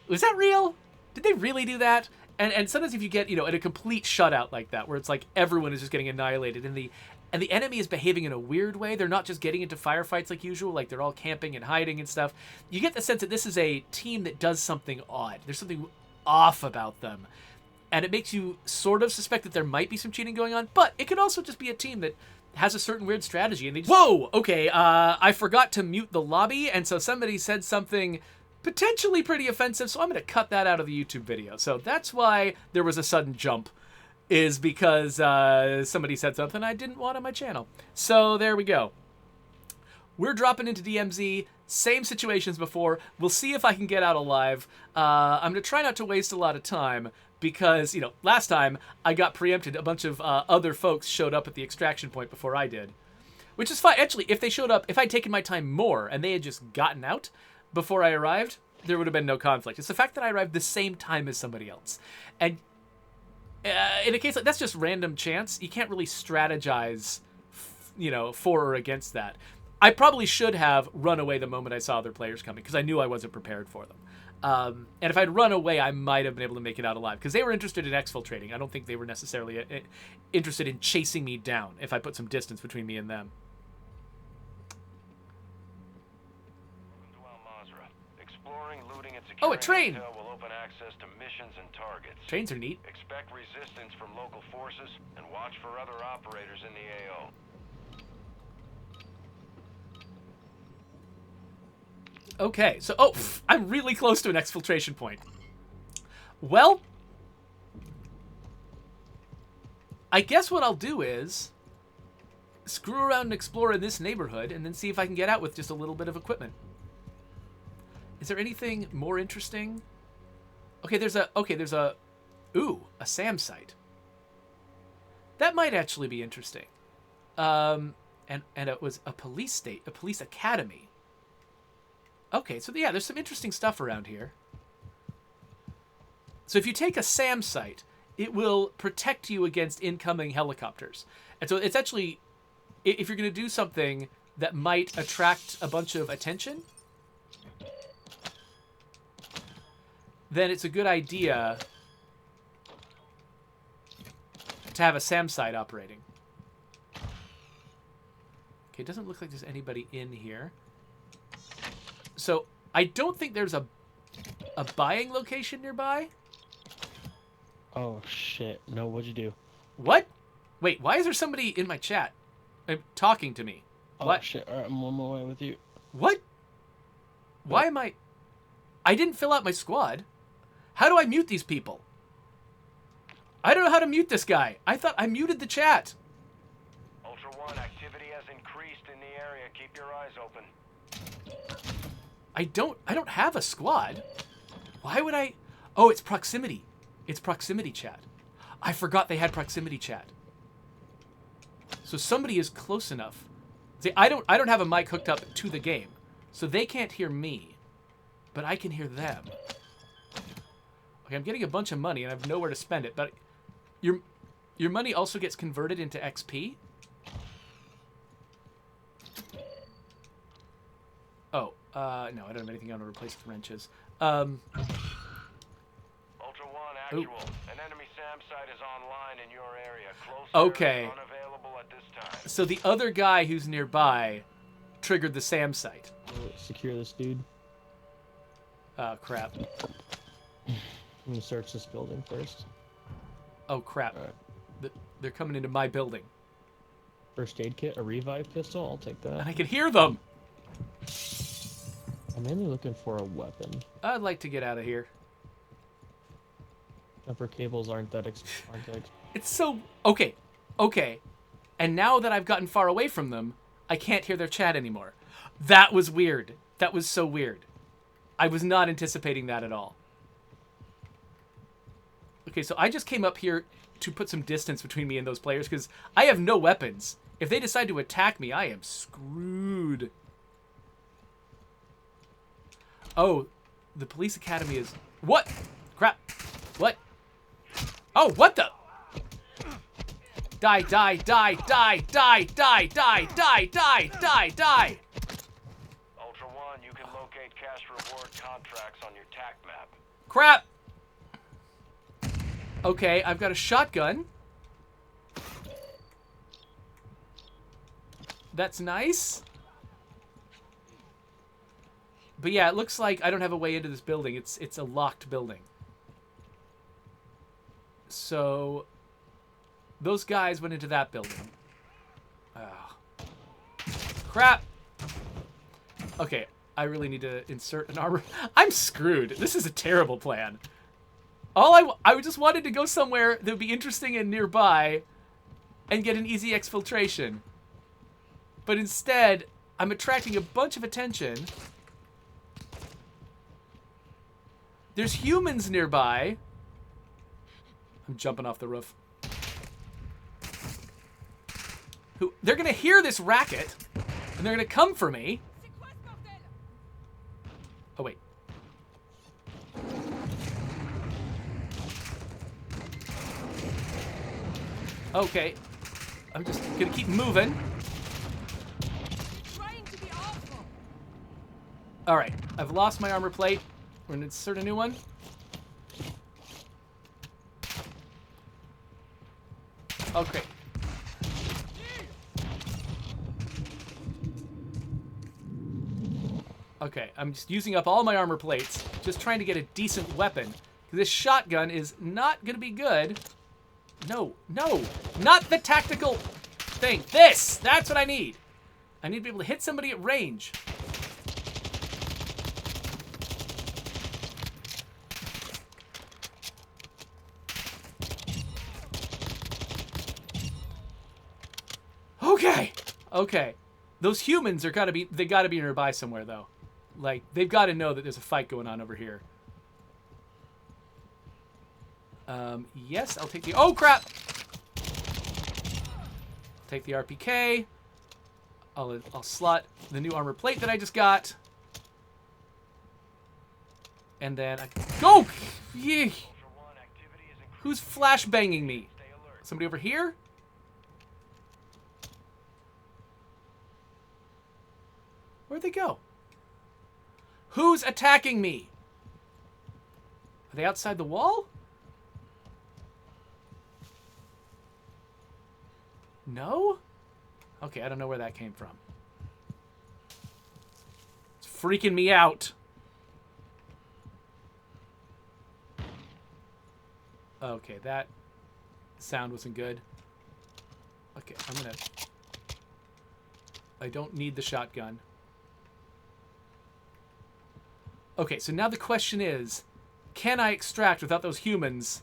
was that real? Did they really do that? And sometimes if you get, in a complete shutout like that, where it's like everyone is just getting annihilated and the enemy is behaving in a weird way, they're not just getting into firefights like usual, like they're all camping and hiding and stuff, you get the sense that this is a team that does something odd. There's something off about them. And it makes you sort of suspect that there might be some cheating going on, but it could also just be a team that has a certain weird strategy and they just... Whoa! Okay, I forgot to mute the lobby, and so somebody said something potentially pretty offensive, so I'm going to cut that out of the YouTube video. So that's why there was a sudden jump is because somebody said something I didn't want on my channel. So there we go. We're dropping into DMZ. Same situations before. We'll see if I can get out alive. I'm going to try not to waste a lot of time because, you know, last time I got preempted. A bunch of other folks showed up at the extraction point before I did. Which is fine. Actually, if they showed up, if I'd taken my time more and they had just gotten out before I arrived, there would have been no conflict. It's the fact that I arrived the same time as somebody else. And in a case like that's just random chance. You can't really strategize, you know, for or against that. I probably should have run away the moment I saw other players coming because I knew I wasn't prepared for them. And if I'd run away, I might have been able to make it out alive because they were interested in exfiltrating. I don't think they were necessarily interested in chasing me down if I put some distance between me and them. Oh, a train! Will open access to missions and targets. Trains are neat. Expect resistance from local forces and watch for other operators in the AO. Okay, so, I'm really close to an exfiltration point. Well, I guess what I'll do is screw around and explore in this neighborhood and then see if I can get out with just a little bit of equipment. Is there anything more interesting? Okay, there's a SAM site. That might actually be interesting. And it was a police academy. Okay, so yeah, there's some interesting stuff around here. So if you take a SAM site, it will protect you against incoming helicopters. And so it's actually, if you're going to do something that might attract a bunch of attention, then it's a good idea to have a SAM site operating. Okay, it doesn't look like there's anybody in here. So I don't think there's a buying location nearby. Oh shit! No, what'd you do? What? Wait, why is there somebody in my chat talking to me? Oh What? shit! All right, I'm on my way with you. What? Why am I didn't fill out my squad. How do I mute these people? I don't know how to mute this guy. I thought I muted the chat. Ultra One, activity has increased in the area. Keep your eyes open. I don't have a squad. Why would I? Oh, it's proximity. It's proximity chat. I forgot they had proximity chat. So somebody is close enough. See, I don't have a mic hooked up to the game, so they can't hear me, but I can hear them. Okay, I'm getting a bunch of money and I have nowhere to spend it, but your money also gets converted into XP? Oh, no, I don't have anything on to replace with wrenches. Ultra One, actual. An enemy SAM site is online in your area. Close Okay. unavailable at this time. So the other guy who's nearby triggered the SAM site. Secure this dude. Oh, crap. I'm gonna search this building first. Oh, crap. All right. They're coming into my building. First aid kit, a revive pistol. I'll take And that. I can hear them. I'm mainly looking for a weapon. I'd like to get out of here. Jumper cables aren't that It's so... Okay. And now that I've gotten far away from them, I can't hear their chat anymore. That was weird. That was so weird. I was not anticipating that at all. Okay, so I just came up here to put some distance between me and those players because I have no weapons. If they decide to attack me, I am screwed. Oh, the police academy is... What? Crap. What? Oh, what the? Die, die, die, die, die, die, die, die, die, die, die. Ultra One, you can locate cash reward contracts on your TAC map. Crap. Okay, I've got a shotgun. That's nice. But yeah, it looks like I don't have a way into this building. It's a locked building. So those guys went into that building. Oh. Crap. Okay, I really need to insert an armor. I'm screwed. This is a terrible plan. I just wanted to go somewhere that would be interesting and nearby and get an easy exfiltration. But instead, I'm attracting a bunch of attention. There's humans nearby. I'm jumping off the roof. They're gonna hear this racket, and they're gonna come for me. Oh, wait. Okay. I'm just gonna keep moving. Alright, I've lost my armor plate. We're gonna insert a new one. Okay. Okay, I'm just using up all my armor plates, just trying to get a decent weapon. This shotgun is not gonna be good. No, no, not the tactical thing. That's what I need. I need to be able to hit somebody at range. Okay, okay. Those humans are they gotta be nearby somewhere though. Like, they've got to know that there's a fight going on over here. Yes, I'll take the... Oh, crap! Take the RPK. I'll slot the new armor plate that I just got. And then I... Go! Yeah. Who's flashbanging me? Somebody over here? Where'd they go? Who's attacking me? Are they outside the wall? No? Okay, I don't know where that came from. It's freaking me out. Okay, that sound wasn't good. Okay, I don't need the shotgun. Okay, so now the question is, can I extract without those humans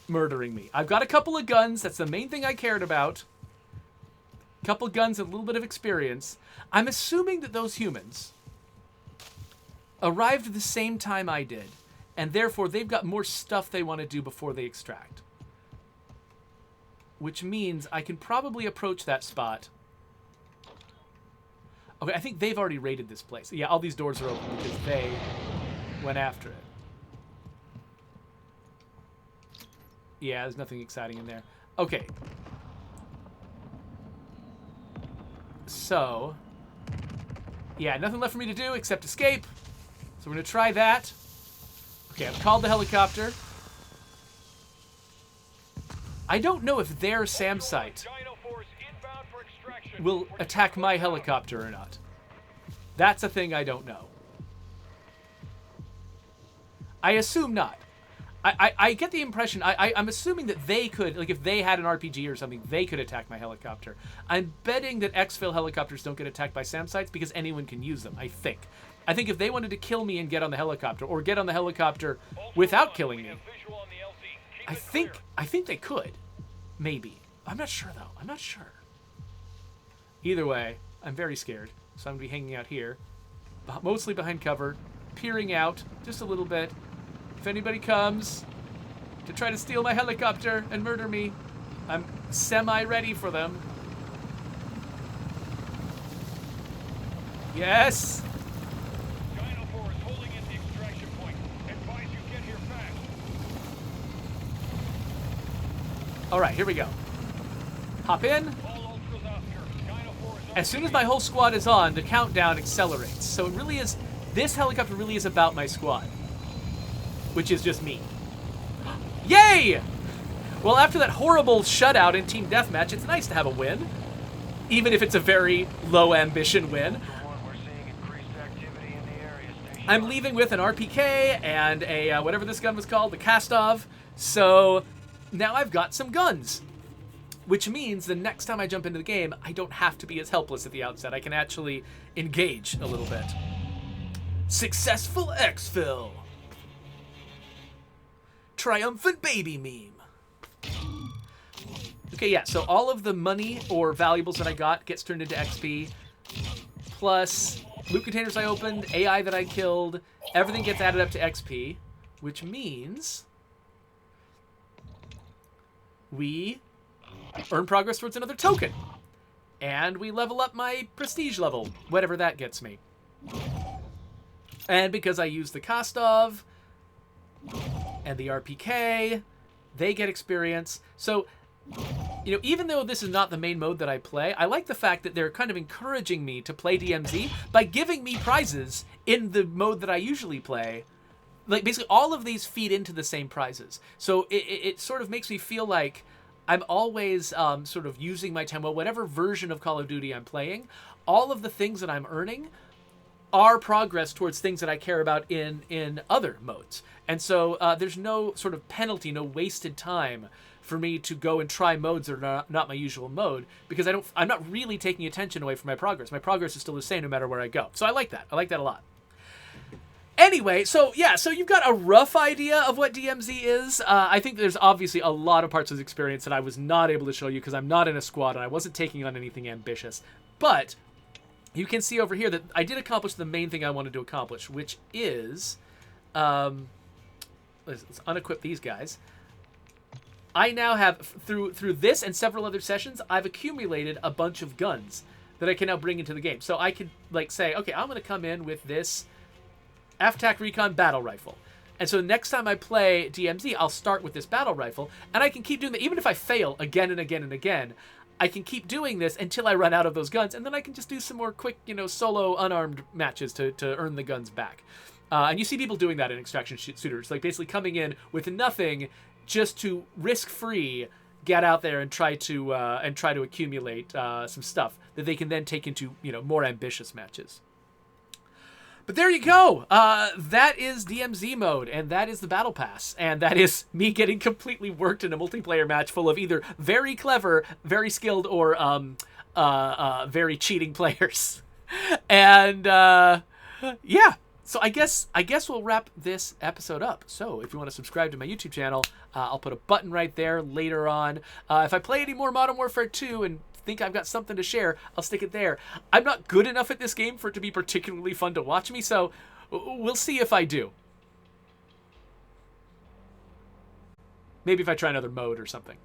murdering me? I've got a couple of guns. That's the main thing I cared about. A couple of guns and a little bit of experience. I'm assuming that those humans arrived at the same time I did, and therefore they've got more stuff they want to do before they extract. Which means I can probably approach that spot. Okay, I think they've already raided this place. Yeah, all these doors are open because they went after it. Yeah, there's nothing exciting in there. Okay. So, yeah, nothing left for me to do except escape. So we're going to try that. Okay, I've called the helicopter. I don't know if their SAM site will attack my helicopter or not. That's a thing I don't know. I assume not. I get the impression, I'm assuming that they could, like if they had an RPG or something, they could attack my helicopter. I'm betting that exfil helicopters don't get attacked by SAM sites because anyone can use them, I think. I think if they wanted to kill me and get on the helicopter, or get on the helicopter without killing me, I think they could. Maybe. I'm not sure, though. I'm not sure. Either way, I'm very scared, so I'm going to be hanging out here, mostly behind cover, peering out just a little bit. If anybody comes to try to steal my helicopter and murder me, I'm semi-ready for them. Yes! Dino 4 is holding at the extraction point. Advise you get here fast. Alright, here we go. Hop in. As soon as my whole squad is on, the countdown accelerates. So it really is, this helicopter really is about my squad. Which is just me. Yay! Well, after that horrible shutout in Team Deathmatch, it's nice to have a win. Even if it's a very low ambition win. I'm leaving with an RPK and a, whatever this gun was called, the Kastov. So now I've got some guns. Which means the next time I jump into the game, I don't have to be as helpless at the outset. I can actually engage a little bit. Successful exfil. triumphant baby meme. Okay, yeah, so all of the money or valuables that I got gets turned into XP, plus loot containers I opened, AI that I killed, everything gets added up to XP, which means we earn progress towards another token. And we level up my prestige level, whatever that gets me. And because I use the Kostov and the RPK, they get experience. So, you know, even though this is not the main mode that I play, I like the fact that they're kind of encouraging me to play DMZ by giving me prizes in the mode that I usually play. Like, basically, all of these feed into the same prizes. So it sort of makes me feel like I'm always sort of using my time. Well, whatever version of Call of Duty I'm playing, all of the things that I'm earning are progress towards things that I care about in other modes. And so there's no sort of penalty, no wasted time for me to go and try modes that are not my usual mode, because I'm not really taking attention away from my progress. My progress is still the same no matter where I go. So I like that. I like that a lot. Anyway, so yeah, so you've got a rough idea of what DMZ is. I think there's obviously a lot of parts of this experience that I was not able to show you because I'm not in a squad and I wasn't taking on anything ambitious. But you can see over here that I did accomplish the main thing I wanted to accomplish, which is, let's unequip these guys. I now have, through this and several other sessions, I've accumulated a bunch of guns that I can now bring into the game. So I could, like, say, okay, I'm going to come in with this AFTAC Recon battle rifle. And so next time I play DMZ, I'll start with this battle rifle, and I can keep doing that. Even if I fail again and again and again, I can keep doing this until I run out of those guns, and then I can just do some more quick, you know, solo unarmed matches to earn the guns back. And you see people doing that in extraction shooters, like basically coming in with nothing just to risk-free get out there and try to accumulate some stuff that they can then take into, you know, more ambitious matches. But there you go. That is DMZ mode, and that is the Battle Pass, and that is me getting completely worked in a multiplayer match full of either very clever, very skilled, or very cheating players. And yeah, so I guess we'll wrap this episode up. So if you want to subscribe to my YouTube channel, I'll put a button right there later on. If I play any more Modern Warfare 2 and think I've got something to share, I'll stick it there. I'm not good enough at this game for it to be particularly fun to watch me, so we'll see if I do. Maybe if I try another mode or something.